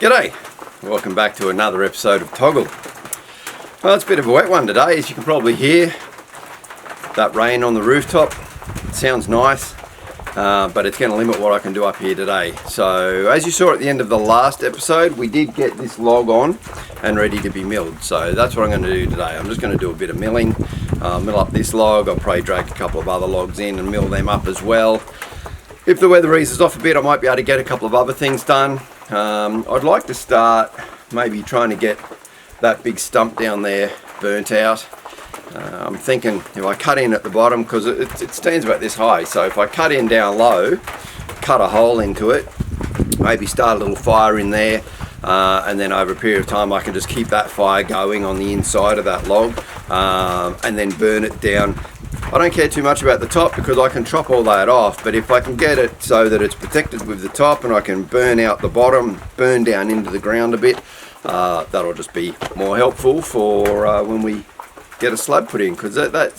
G'day, welcome back to another episode of Togl. Well, it's a bit of a wet one today, as you can probably hear. That rain on the rooftop, it sounds nice, but it's going to limit what I can do up here today. So, as you saw at the end of the last episode, we did get this log on and ready to be milled. So that's what I'm going to do today. I'm just going to do a bit of milling, mill up this log. I'll probably drag a couple of other logs in and mill them up as well. If the weather eases off a bit, I might be able to get a couple of other things done. I'd like to start maybe trying to get that big stump down there burnt out. I'm thinking if I cut in at the bottom, because it stands about this high, so if I cut in down low, cut a hole into it, maybe start a little fire in there, and then over a period of time I can just keep that fire going on the inside of that log, and then burn it down. I don't care too much about the top because I can chop all that off, but if I can get it so that it's protected with the top and I can burn out the bottom, burn down into the ground a bit, that'll just be more helpful for when we get a slab put in, because that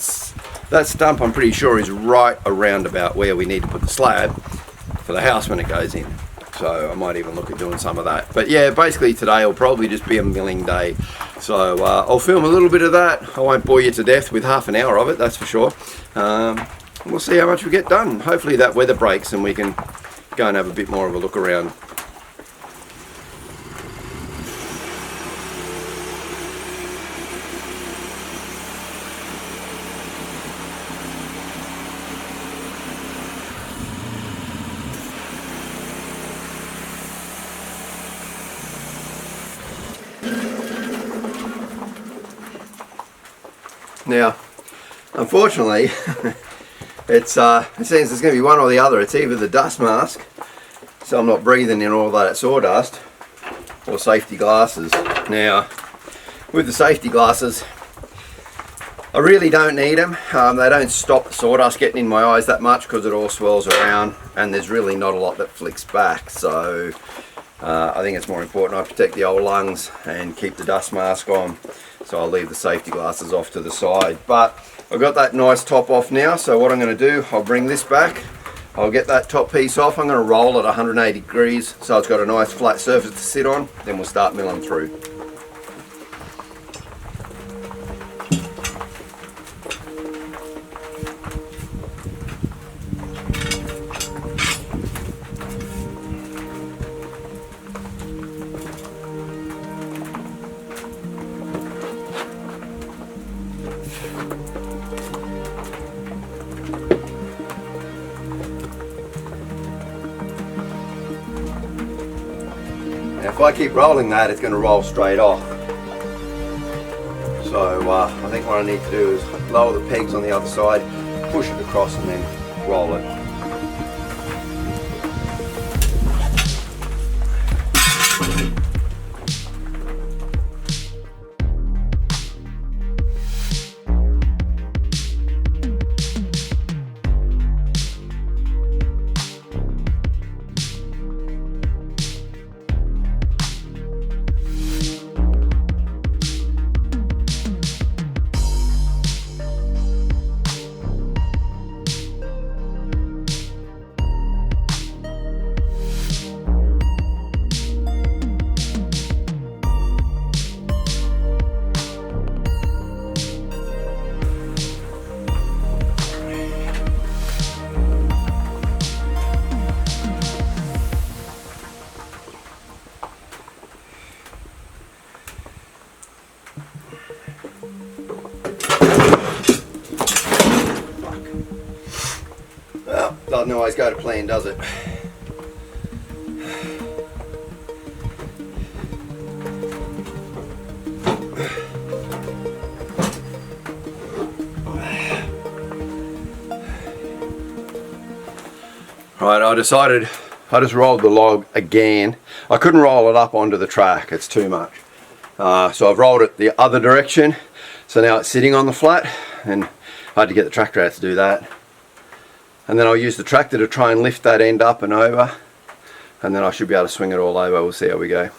stump I'm pretty sure is right around about where we need to put the slab for the house when it goes in. So I might even look at doing some of that. But yeah, basically today will probably just be a milling day. So I'll film a little bit of that. I won't bore you to death with half an hour of it, that's for sure. We'll see how much we get done. Hopefully that weather breaks and we can go and have a bit more of a look around. Now, unfortunately, it seems there's going to be one or the other. It's either the dust mask, so I'm not breathing in all that sawdust, or safety glasses. Now, with the safety glasses, I really don't need them. They don't stop the sawdust getting in my eyes that much because it all swirls around, and there's really not a lot that flicks back. So I think it's more important I protect the old lungs and keep the dust mask on. So I'll leave the safety glasses off to the side. But I've got that nice top off now, so what I'm going to do, I'll bring this back, I'll get that top piece off, I'm going to roll it 180 degrees so it's got a nice flat surface to sit on, then we'll start milling through. Now if I keep rolling that, it's going to roll straight off. So I think what I need to do is lower the pegs on the other side, push it across and then roll it. Well, doesn't always go to plan, does it? Right, I decided I just rolled the log again. I couldn't roll it up onto the track, it's too much. So I've rolled it the other direction, so now it's sitting on the flat, and I had to get the tractor out to do that. And then I'll use the tractor to try and lift that end up and over, and then I should be able to swing it all over. We'll see how we go.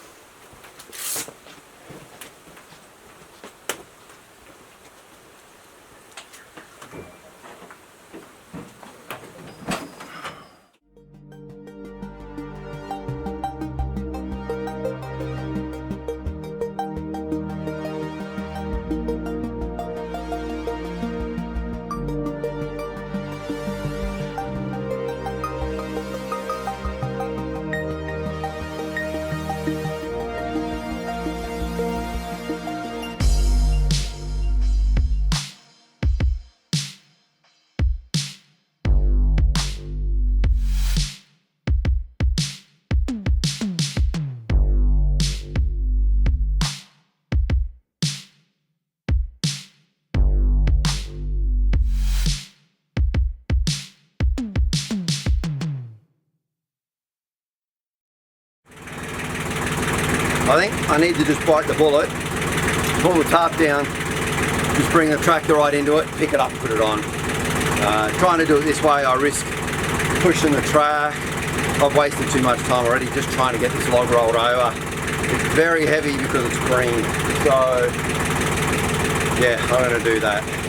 I think I need to just bite the bullet, pull the tarp down, just bring the tractor right into it, pick it up and put it on. Trying to do it this way, I risk pushing the track. I've wasted too much time already just trying to get this log rolled over. It's very heavy because it's green, so yeah, I'm going to do that.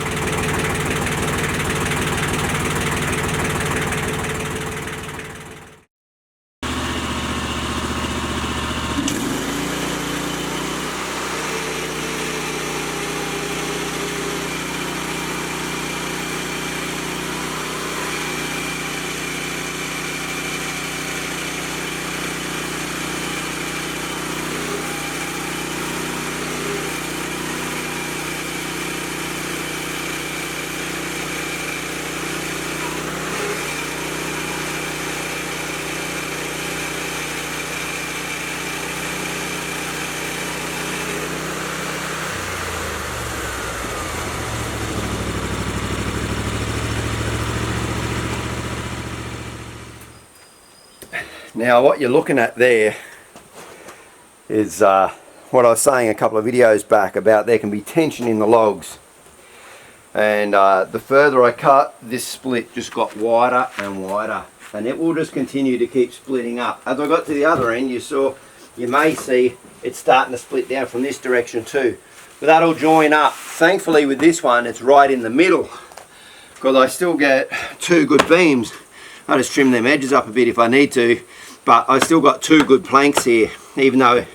Now what you're looking at there is what I was saying a couple of videos back about there can be tension in the logs, and the further I cut, this split just got wider and wider, and it will just continue to keep splitting up. As I got to the other end, you may see it's starting to split down from this direction too, but that'll join up. Thankfully with this one it's right in the middle, because I still get two good beams. I just trim them edges up a bit if I need to, but I still got two good planks here, even though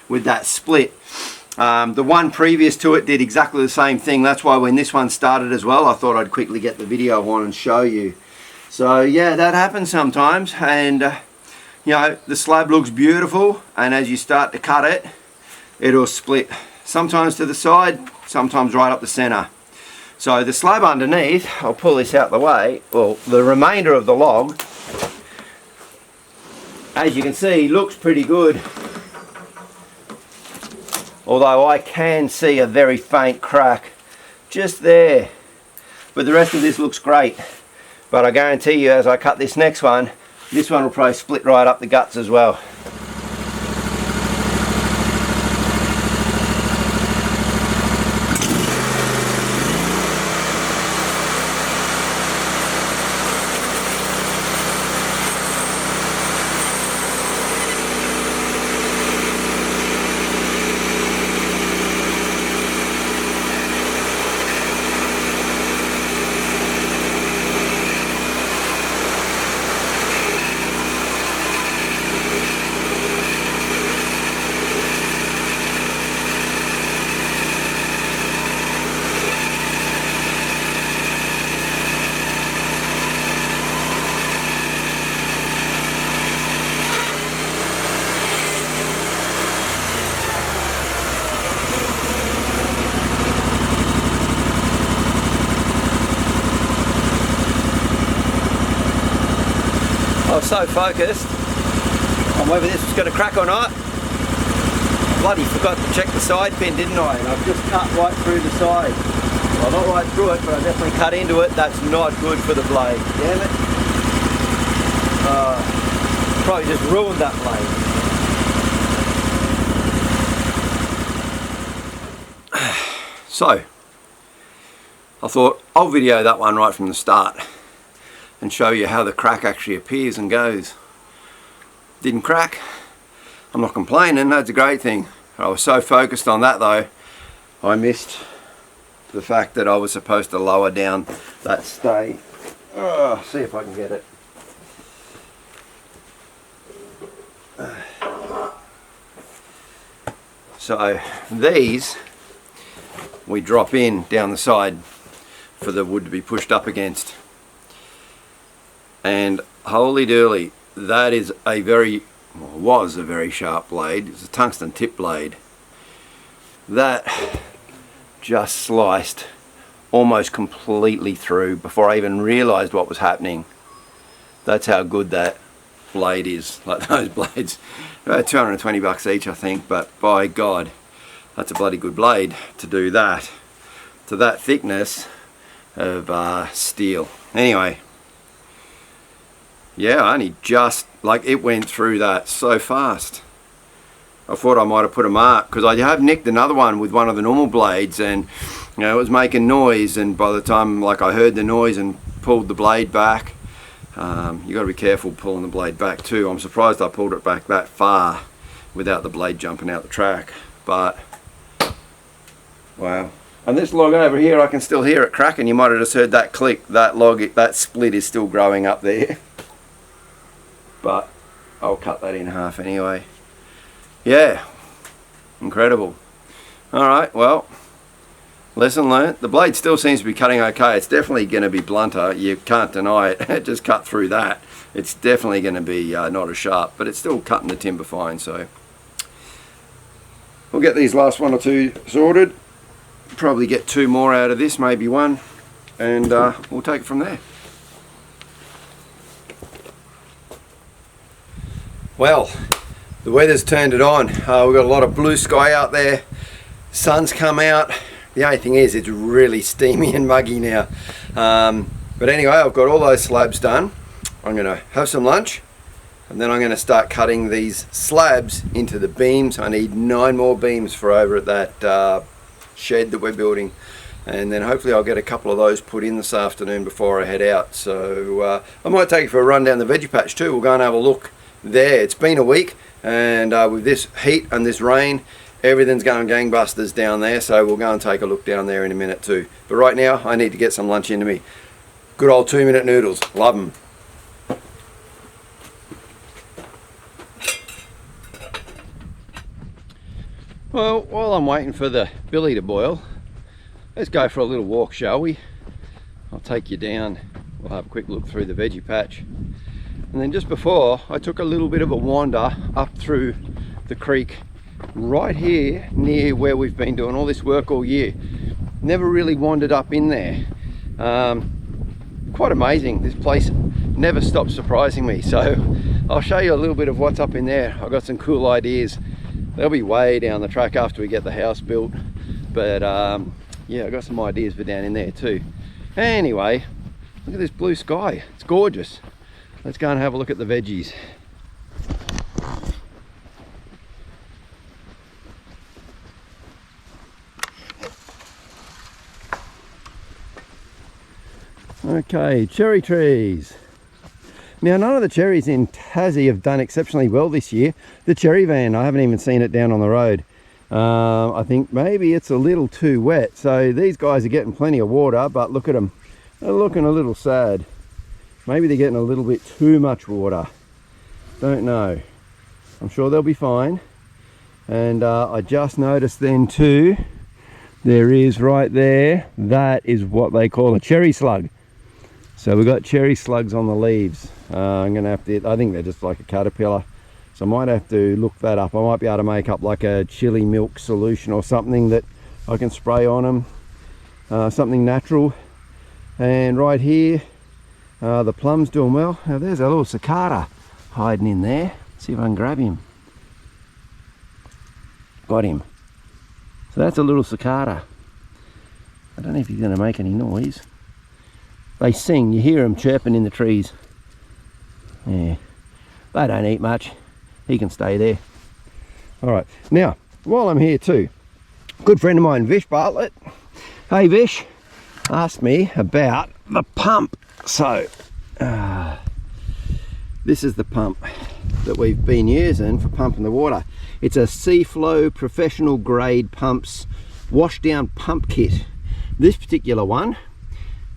with that split. The one previous to it did exactly the same thing. That's why when this one started as well, I thought I'd quickly get the video on and show you. So yeah, that happens sometimes, and you know, the slab looks beautiful, and as you start to cut it, it'll split sometimes to the side, sometimes right up the center. So the slab underneath, I'll pull this out the way, well, the remainder of the log, as you can see, looks pretty good. Although I can see a very faint crack just there. But the rest of this looks great. But I guarantee you, as I cut this next one, this one will probably split right up the guts as well. I was so focused on whether this was going to crack or not. Bloody forgot to check the side pin, didn't I? And I've just cut right through the side. Well, not right through it, but I definitely cut into it. That's not good for the blade. Damn it. Probably just ruined that blade. So, I thought I'll video that one right from the start and show you how the crack actually appears and goes. Didn't crack. I'm not complaining, that's a great thing. I was so focused on that though, I missed the fact that I was supposed to lower down that stay. Oh, see if I can get it. So these we drop in down the side for the wood to be pushed up against. And holy dooly, that is a very, well, was a very sharp blade. It's a tungsten tip blade. That just sliced almost completely through before I even realized what was happening. That's how good that blade is. Like those blades, about 220 bucks each I think, but by God, that's a bloody good blade to do that, to that thickness of steel. Anyway, yeah, I only just, like, it went through that so fast. I thought I might have put a mark, because I have nicked another one with one of the normal blades, and you know, it was making noise, and by the time like I heard the noise and pulled the blade back, you got to be careful pulling the blade back too. I'm surprised I pulled it back that far without the blade jumping out the track, but wow. And this log over here, I can still hear it cracking. You might have just heard that click. That log, that split is still growing up there. But I'll cut that in half anyway. Yeah, incredible. Alright, well, lesson learnt. The blade still seems to be cutting okay. It's definitely going to be blunter. You can't deny it. It just cut through that. It's definitely going to be not as sharp, but it's still cutting the timber fine. So we'll get these last one or two sorted. Probably get two more out of this, maybe one, and we'll take it from there. Well, the weather's turned it on. We've got a lot of blue sky out there. Sun's come out. The only thing is, it's really steamy and muggy now. But anyway, I've got all those slabs done. I'm going to have some lunch, and then I'm going to start cutting these slabs into the beams. I need 9 more beams for over at that shed that we're building, and then hopefully I'll get a couple of those put in this afternoon before I head out. So I might take you for a run down the veggie patch too. We'll go and have a look there. It's been a week, and with this heat and this rain, everything's going gangbusters down there, so we'll go and take a look down there in a minute too. But right now I need to get some lunch into me. Good old 2-minute noodles, love them. Well, while I'm waiting for the billy to boil, let's go for a little walk, shall we? I'll take you down. We'll have a quick look through the veggie patch. And then just before, I took a little bit of a wander up through the creek right here near where we've been doing all this work all year. Never really wandered up in there. Quite amazing. This place never stops surprising me. So I'll show you a little bit of what's up in there. I've got some cool ideas. They'll be way down the track after we get the house built, but yeah, I've got some ideas for down in there too. Anyway, look at this blue sky, it's gorgeous. Let's go and have a look at the veggies. Okay, cherry trees. Now, none of the cherries in Tassie have done exceptionally well this year. The cherry van, I haven't even seen it down on the road. I think maybe it's a little too wet. So these guys are getting plenty of water, but look at them. They're looking a little sad. Maybe they're getting a little bit too much water. Don't know. I'm sure they'll be fine. And I just noticed then too, there is right there, that is what they call a cherry slug. So we've got cherry slugs on the leaves. I'm gonna have to, I think they're just like a caterpillar. So I might have to look that up. I might be able to make up like a chili milk solution or something that I can spray on them. Something natural. And right here, the plum's doing well. Now there's a little cicada hiding in there. Let's see if I can grab him. Got him. So that's a little cicada. I don't know if he's gonna make any noise. They sing, you hear them chirping in the trees. Yeah, they don't eat much. He can stay there. All right, now, while I'm here too, good friend of mine, Vish Bartlett. Hey Vish, asked me about the pump. So, this is the pump that we've been using for pumping the water. It's a Seaflow professional grade pumps wash down pump kit. This particular one,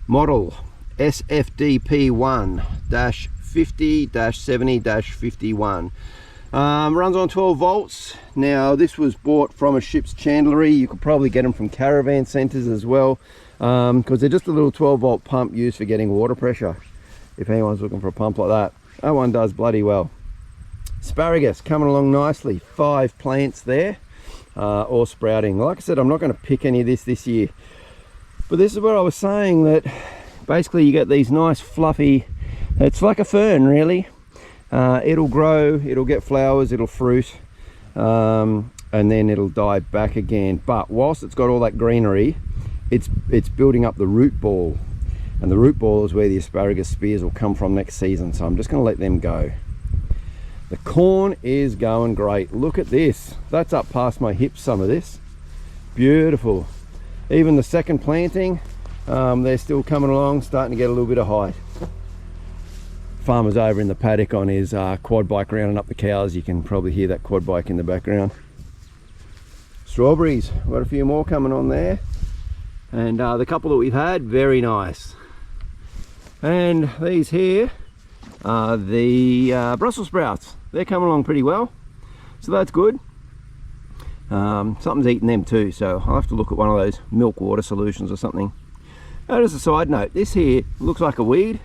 model SFDP1-50-70-51, runs on 12 volts. Now this was bought from a ship's chandlery. You could probably get them from caravan centres as well, because they're just a little 12 volt pump used for getting water pressure, if anyone's looking for a pump like that. That one does bloody well. Asparagus coming along nicely, 5 plants there, all sprouting. Like I said, I'm not going to pick any of this year, but this is where I was saying that basically you get these nice fluffy, it's like a fern really. It'll grow, it'll get flowers, it'll fruit, and then it'll die back again. But whilst it's got all that greenery, it's building up the root ball, and the root ball is where the asparagus spears will come from next season. So I'm just going to let them go. The corn is going great. Look at this. That's up past my hips, some of this. Beautiful. Even the second planting, they're still coming along, starting to get a little bit of height. Farmer's over in the paddock on his quad bike rounding up the cows. You can probably hear that quad bike in the background. Strawberries, we've got a few more coming on there. And the couple that we've had, very nice. And these here are the Brussels sprouts. They're coming along pretty well, so that's good. Something's eating them too, so I'll have to look at one of those milk water solutions or something. Oh, as a side note, this here looks like a weed.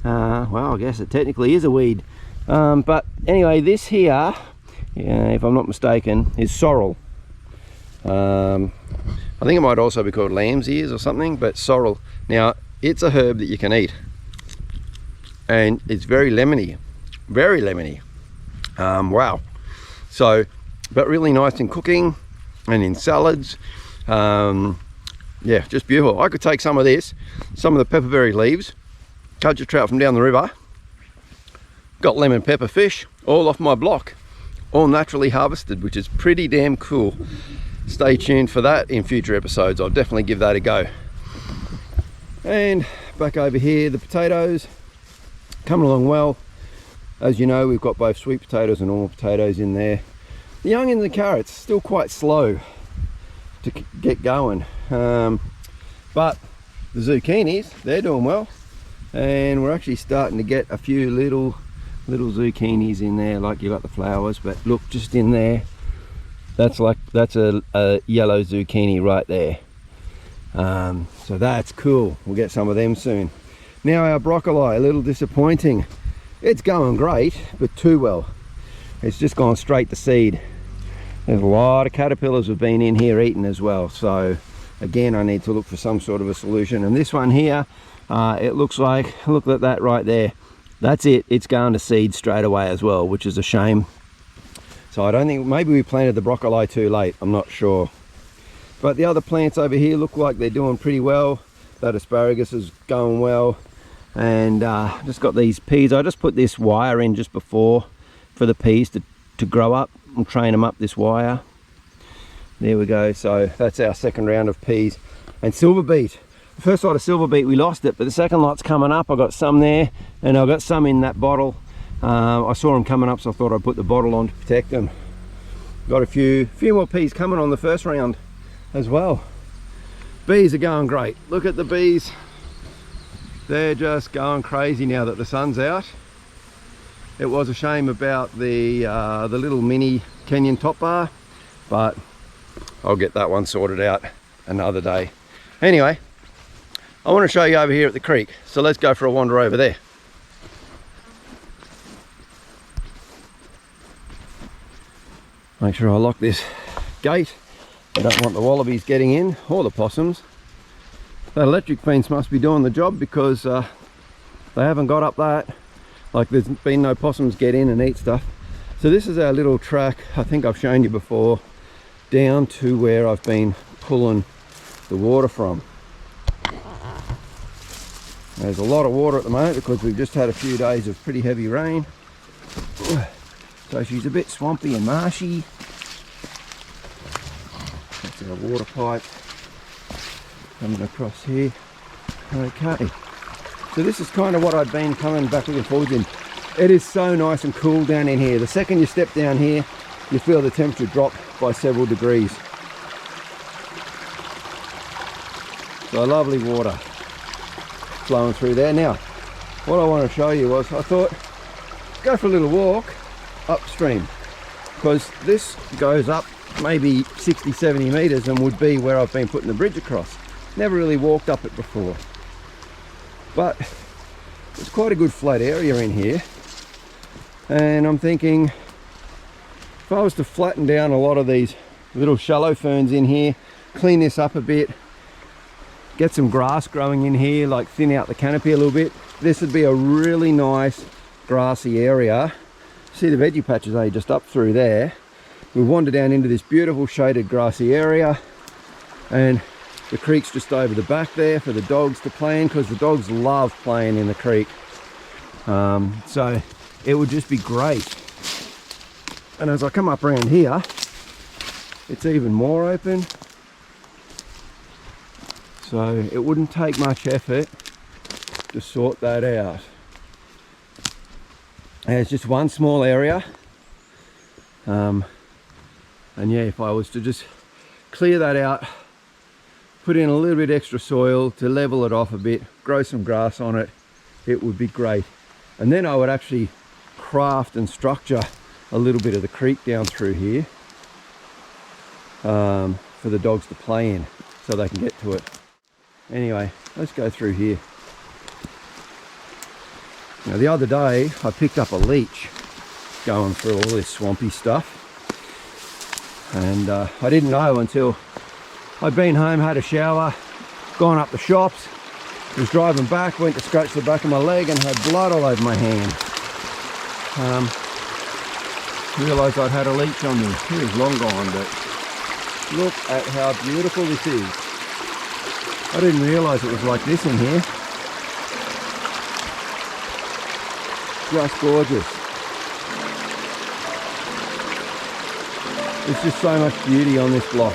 Well, I guess it technically is a weed. But anyway, this here, if I'm not mistaken, is sorrel. I think it might also be called lamb's ears or something, but sorrel. Now, it's a herb that you can eat. And it's very lemony. Very lemony. Wow. So, but really nice in cooking and in salads. Yeah, just beautiful. I could take some of this, some of the pepperberry leaves, catch a trout from down the river, got lemon pepper fish, all off my block, all naturally harvested, which is pretty damn cool. Stay tuned for that in future episodes. I'll definitely give that a go. And back over here, the potatoes coming along well. As you know, we've got both sweet potatoes and normal potatoes in there. The young and the carrots still quite slow to get going, but the zucchinis, they're doing well, and we're actually starting to get a few little zucchinis in there. Like, you got the flowers, but look, just in there, that's a yellow zucchini right there. So that's cool. We'll get some of them soon. Now our broccoli, a little disappointing. It's going great, but too well. It's just gone straight to seed. There's a lot of caterpillars have been in here eating as well, so again, I need to look for some sort of a solution. And this one here, it looks like, look at that right there, that's it, it's going to seed straight away as well, which is a shame. So I don't think, maybe we planted the broccoli too late, I'm not sure. But the other plants over here look like they're doing pretty well. That asparagus is going well. And just got these peas. I just put this wire in just before for the peas to grow up. I'm training them up this wire. There we go. So that's our second round of peas. And silver beet. The first lot of silver beet, we lost it, but the second lot's coming up. I got some there, and I got some in that bottle. I saw them coming up, so I thought I'd put the bottle on to protect them. Got a few more peas coming on the first round as well. Bees are going great. Look at the bees. They're just going crazy now that the sun's out. It was a shame about the little mini Kenyan top bar, but I'll get that one sorted out another day. Anyway, I want to show you over here at the creek, so let's go for a wander over there. Make sure I lock this gate. I don't want the wallabies getting in, or the possums. That electric fence must be doing the job, because they haven't got up that. Like, there's been no possums get in and eat stuff. So this is our little track, I think I've shown you before, down to where I've been pulling the water from. There's a lot of water at the moment because we've just had a few days of pretty heavy rain. So she's a bit swampy and marshy. That's our water pipe coming across here. Okay, so this is kind of what I've been coming backwards and forwards in. It is so nice and cool down in here. The second you step down here, you feel the temperature drop by several degrees. So lovely water flowing through there. Now, what I want to show you was, I thought, go for a little walk upstream, because this goes up maybe 60-70 meters and would be where I've been putting the bridge across. Never really walked up it before, but there's quite a good flat area in here, and I'm thinking if I was to flatten down a lot of these little shallow ferns in here, clean this up a bit, get some grass growing in here, like thin out the canopy a little bit, this would be a really nice grassy area. See the veggie patches just up through there. We'll wander down into this beautiful shaded grassy area, and the creek's just over the back there for the dogs to play in, because the dogs love playing in the creek. So it would just be great. And as I come up around here, it's even more open. So it wouldn't take much effort to sort that out. And it's just one small area. And yeah, if I was to just clear that out, put in a little bit extra soil to level it off a bit, grow some grass on it, it would be great. And then I would actually craft and structure a little bit of the creek down through here for the dogs to play in so they can get to it. Anyway, let's go through here. Now the other day I picked up a leech going through all this swampy stuff, and I didn't know until I'd been home, had a shower, gone up the shops, was driving back, went to scratch the back of my leg and had blood all over my hand. Realised I'd had a leech on me. It was long gone, but look at how beautiful this is. I didn't realise it was like this in here. Just gorgeous. There's just so much beauty on this block.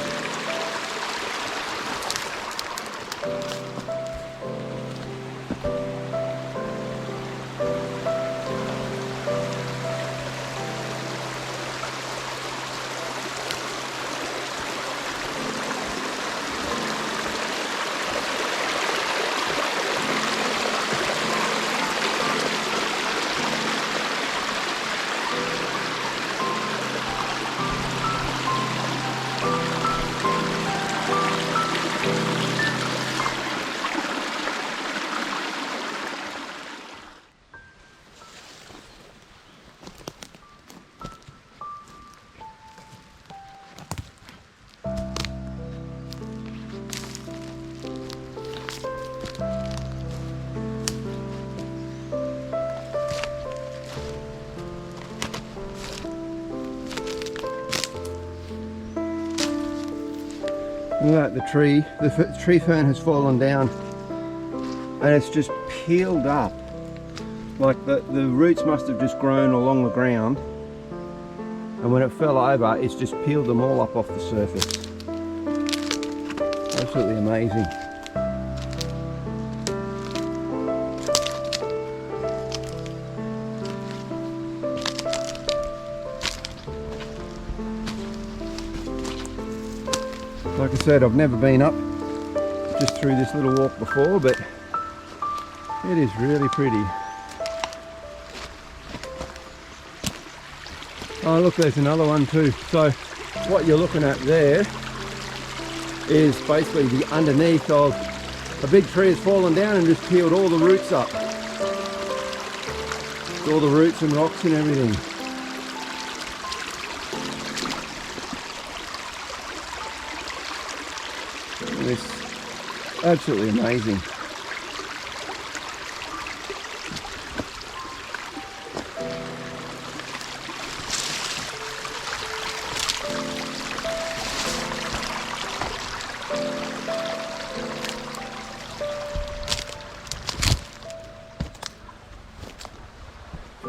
Look at that, the tree fern has fallen down and it's just peeled up. Like the roots must have just grown along the ground, and when it fell over it's just peeled them all up off the surface. Absolutely amazing. Like I said, I've never been up just through this little walk before, but it is really pretty. Oh look, there's another one too. So what you're looking at there is basically the underneath of a big tree has fallen down and just peeled all the roots up. All the roots and rocks and everything. It's absolutely amazing.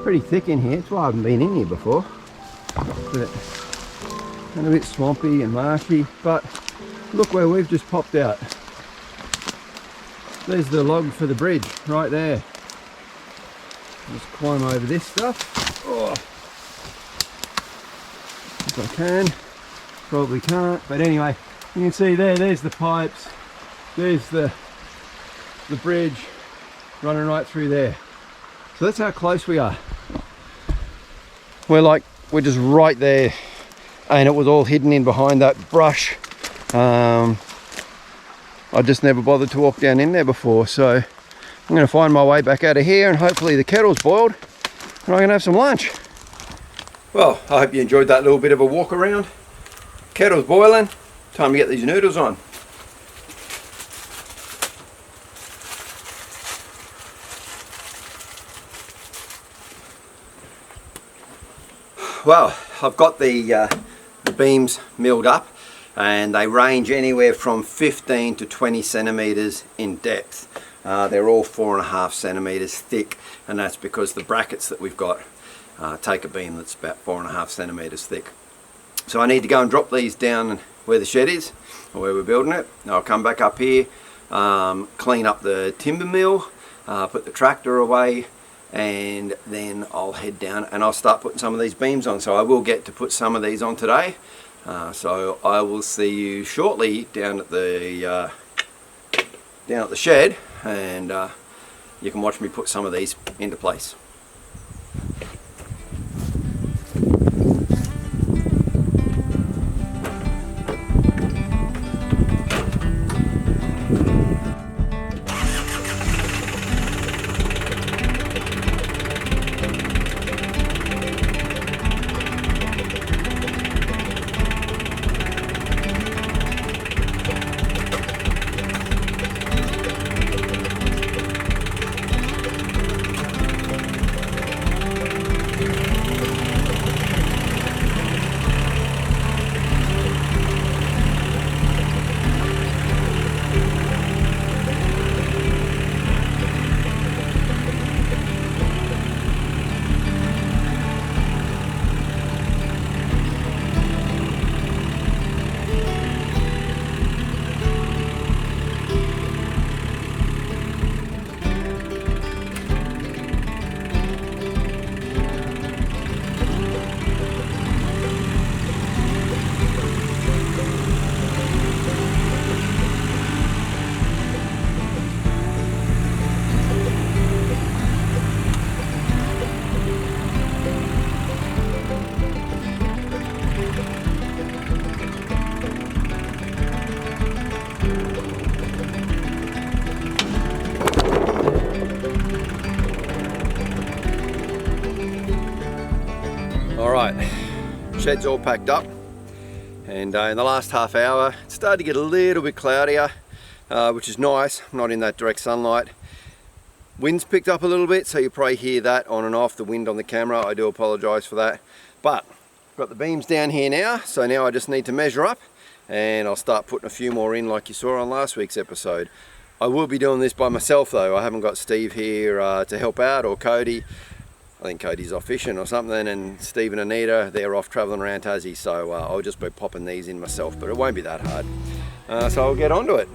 Pretty thick in here, that's why I haven't been in here before. But, and a bit swampy and marshy, but look where we've just popped out. There's the log for the bridge right there. Just climb over this stuff. Oh, if I can, probably can't, but anyway, you can see there's the pipes, there's the bridge running right through there. So that's how close we are. We're just right there, and it was all hidden in behind that brush. I just never bothered to walk down in there before, so I'm going to find my way back out of here, and hopefully the kettle's boiled and I can have some lunch. Well, I hope you enjoyed that little bit of a walk around. Kettle's boiling, time to get these noodles on. Well, I've got the beams milled up, and they range anywhere from 15 to 20 centimeters in depth. They're all 4.5 centimeters thick, and that's because the brackets that we've got take a beam that's about 4.5 centimetres thick. So I need to go and drop these down where the shed is, or where we're building it. I'll come back up here, clean up the timber mill, put the tractor away, and then I'll head down and I'll start putting some of these beams on. So I will get to put some of these on today. So I will see you shortly down at the shed, and you can watch me put some of these into place. Alright, shed's all packed up, and in the last half hour it started to get a little bit cloudier, which is nice, not in that direct sunlight. Wind's picked up a little bit, so you probably hear that on and off, the wind on the camera. I do apologise for that, but I've got the beams down here now, so now I just need to measure up and I'll start putting a few more in like you saw on last week's episode. I will be doing this by myself though. I haven't got Steve here to help out, or Cody. I think Cody's off fishing or something, and Steve and Anita, they're off travelling around Tassie, so I'll just be popping these in myself, but it won't be that hard. So I'll get onto it.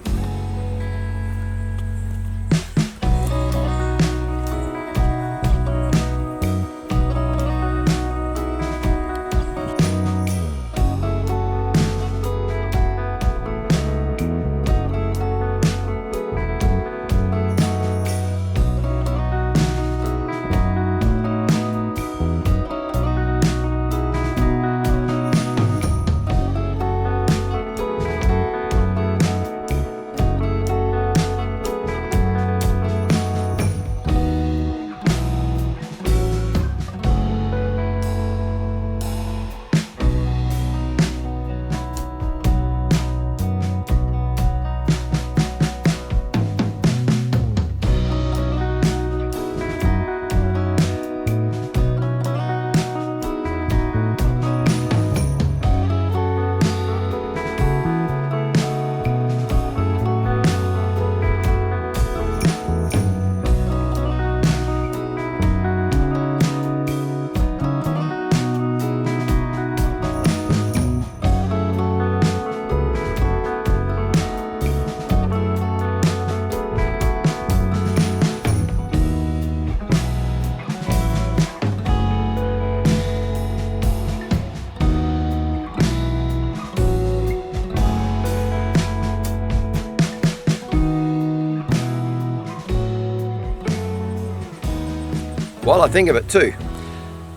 While I think of it too,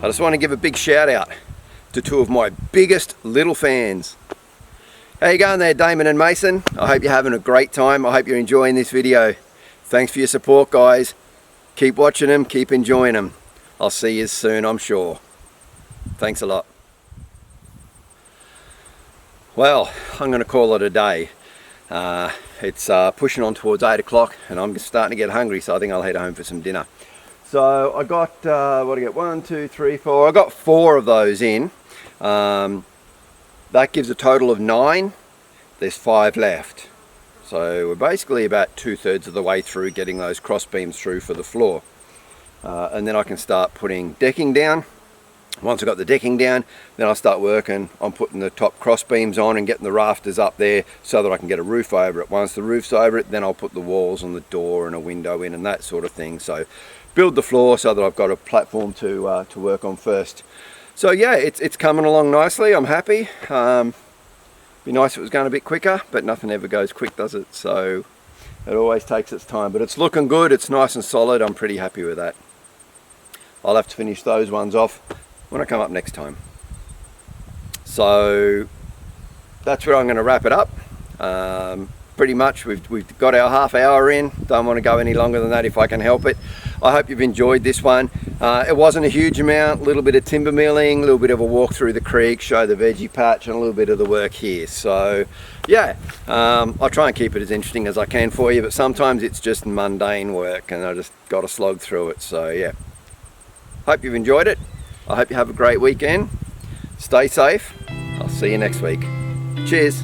I just want to give a big shout out to two of my biggest little fans. How you going there, Damon and Mason? I hope you're having a great time. I hope you're enjoying this video. Thanks for your support, guys. Keep watching them, keep enjoying them. I'll see you soon, I'm sure. Thanks a lot. Well, I'm going to call it a day. It's pushing on towards 8 o'clock and I'm starting to get hungry, so I think I'll head home for some dinner. So I got, what do I get, 1, 2, 3, 4, I got 4 of those in. That gives a total of 9. There's 5 left. So we're basically about 2/3 of the way through getting those cross beams through for the floor. And then I can start putting decking down Once I've got the decking down, then I'll start working on putting the top cross beams on and getting the rafters up there so that I can get a roof over it. Once the roof's over it, then I'll put the walls and the door and a window in and that sort of thing. So build the floor so that I've got a platform to work on first. So yeah, it's coming along nicely. I'm happy. Be nice if it was going a bit quicker, but nothing ever goes quick, does it? So it always takes its time, but it's looking good. It's nice and solid. I'm pretty happy with that. I'll have to finish those ones off when I come up next time. So that's where I'm going to wrap it up. Pretty much we've got our half hour in. Don't want to go any longer than that if I can help it. I hope you've enjoyed this one. It wasn't a huge amount, a little bit of timber milling, a little bit of a walk through the creek, show the veggie patch, and a little bit of the work here. So yeah, I'll try and keep it as interesting as I can for you, but sometimes it's just mundane work and I just got to slog through it. So yeah, hope you've enjoyed it. I hope you have a great weekend. Stay safe. I'll see you next week. Cheers.